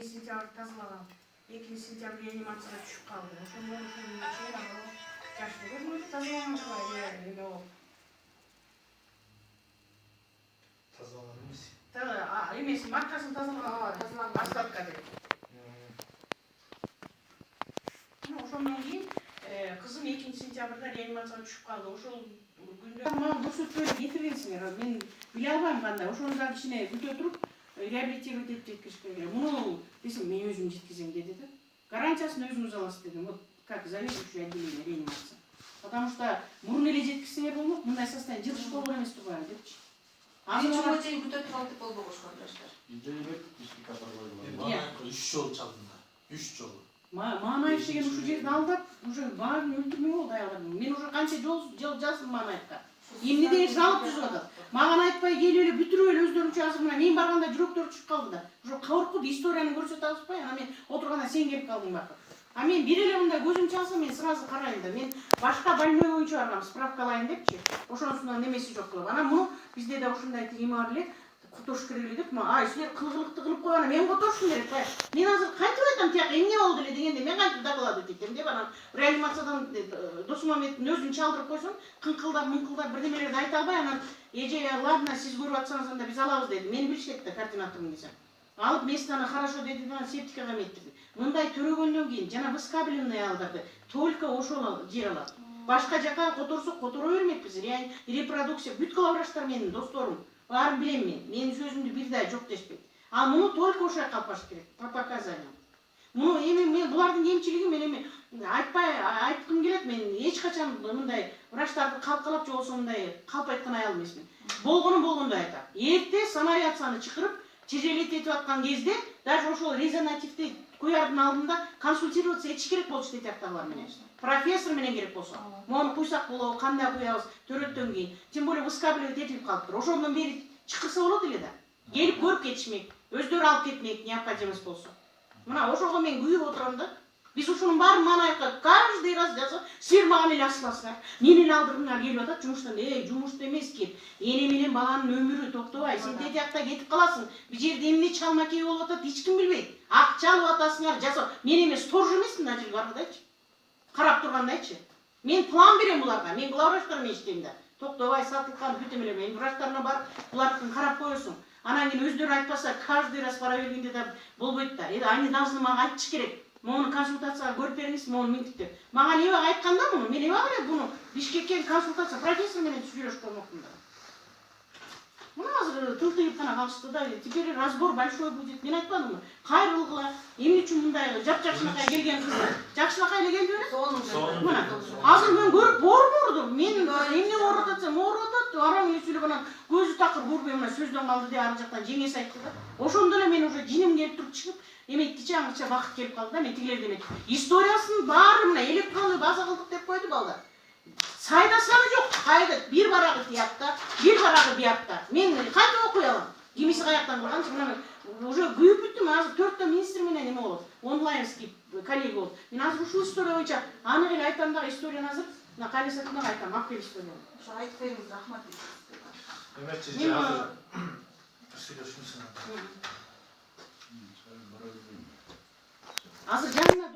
1 сентябрь тазалаган. 2 сентябрь реанимацияга түшүп калды. Ошондон чейин ага жашты. Өзү тазалаган эме болуп. Тазалаган эмес. Эмес, маркасын тазалаган. Тазалаган. Остатка деп. Ошондон кийин кызым 2 сентябрда реанимацияга түшүп калды. Ошол күндө мага көрсөтпөйт кетиргенсиңер. Мен биле албайм кандай. Ошону да кичине күтө туруп реабилитировать этип жеткиришкен керек. Муну десем мен өзүм жеткизем деди да. Гарантиясын өзүңүз аласыз дедим. Вот как заведующий отделение реанимации. Потому что мурун эле жеткизсеңер болмок, мындай состояние жылыш болгон эмес турбайбы депчи. Азыр чейин күтө туралы деп болбогуш кардаштар. Үйдөнүп дискафар койгон. 3 жол чалдым да. 3 жол. Маанаев деген ушул жерде алдап, уже баарын өлтүрмөй болду аялдарды. Мен уже канча жол жаздым Маанаевка. Эмне деген салып жүзүп атат. Мага айтпай келип эле бүтүрүп эле өздөрүнчө азыр мына мен барганда жүрөктөрү түшүп калды да. Уже коркуп историяны көрсөтө алышпай, ана мен отурганда сен келип калдың бакып. А мен бир эле мындай көзүм чалса мен сразу карайм да. Мен башка больной боюнча баргам, справка алайын депчи. Ошонусунан немеси жок болуп. Анан муну бизде да ушундай тигими бар эле. Котош керек эле деп, ай силер кылгылыкты кылып койгон, мен котошум керек. Мен азыр кантип айтам, тияк эмне болду эле дегенде мен кантип доклад этем деп анан реанимациядан Досмаметтин өзүн чалдырып койсом, кыңкылдап, мыңкылдап бирдемелерди айта албай анан эже, ладно, сиз көрүп атсаңыз анда биз алабыз деди. Мени билишет да координаторун десем. Алып местаны хорошо деди да септикага метtirди. Мындай төрөгөндөн кийин жана выскабливанный аялдарды только ошол жер алат. Башка жака которсок которо бермекпиз. Репродукция бүт кыла врачтар менин досторум. Баарын билем мен. Менин сөзүмдү бир да жок дешпейт. А муну только ошо жака алып барыш керек. По показаниям. Муну эми мен булардын кемчилиги мен эми айткым келет. Мен эч качан мындай врачтарды калкалап же болбосо мындай калп айткан аял эмесмин. Болгонун болгондой айтам. Эрте санавиацияны чакырып, тяжелетип этип аткан кезде даже ошол резонативди куярдын алдында консультироваться этиш керек болчу детектарлар менен. Профессор менен керек болсо. Мону куйсак болобу, кандай куябыз төрөттөн кийин. Тем более выскабливать этилип калыптыр. Ошондон бери чакырса болот эле да. Келип көрүп кетишмек, өздөрү алып кетмек, необходимость болсо. Мына ошого мен күйүп отурам да. Биз ушунун баарын Маанаевка каждый раз жазып, силер мага эле асыласыңар. Мен эле алдырыңар келип атат жумуштан. Жумушта эмес ки. Эне менен баланын өмүрү токтобай, сен тетиякта кетип каласың. Бул жерде эмне чалмакей болуп атат, эч ким билбейт. Акча алып атасыңар, жасоо. Мен эмес, сторож эмесмин мына жерге баргандайчы. Карап тургандайчы. Мен план берем буларга. Мен главврачтар менен иштейм да. Токтобай сатылган бүтөмөлөр менен врачтарына барып, булардын карап коесуң. Анан кийин өздөрү айтпаса, каждый раз бара бергенде да болбойт да. Они должны мага айтыш керек. Мону консультацияга көрүп бериңиз, мону минтип деп. Мага эбак айтканда муну, мен эбак эле буну Бишкекке консультация профессор менен сүйлөшүп коймокмун да. Мына азыр тыл тыйып гана калышты да. Теперь разбор большой будет. Мен айтпадымбы? Кайрылгыла, эмне үчүн мындай жакшынакай келген кыз? Жакшынакай эле келди беле? Мына азыр мен көрүп боорморду. Мен эмне ооруп атсам, ооруп атат. Араң эле сүйлөп анан көзү такыр көрбөй мына сөздөн калды деп ар жактан жеңеси айтты да. Ошондо эле мен уже жиним келип туруп чыгып, эметкиче аңча вакыт келип калды да. Мен тигилерди эмет. Историясын баары мына электронный база кылдык деп койду балдар. Сайда саны жок. Кайда бир барагы тиякта, бир барагы биякта. Мен кантип окуй алам? Кимиси каяктан кылганчы мына уже күйүп бүттүм. Азыр 4 министр менен эме болот. Онлайнский коллега болот. Мен азыр ушул история боюнча анык эле айтам да, историяны азыр мына Калисатына айтам, алып кел историяны. Ошо айтып бериңиз, рахмат. Эметчи азыр сүйлөшүмсүң. Азыр жанына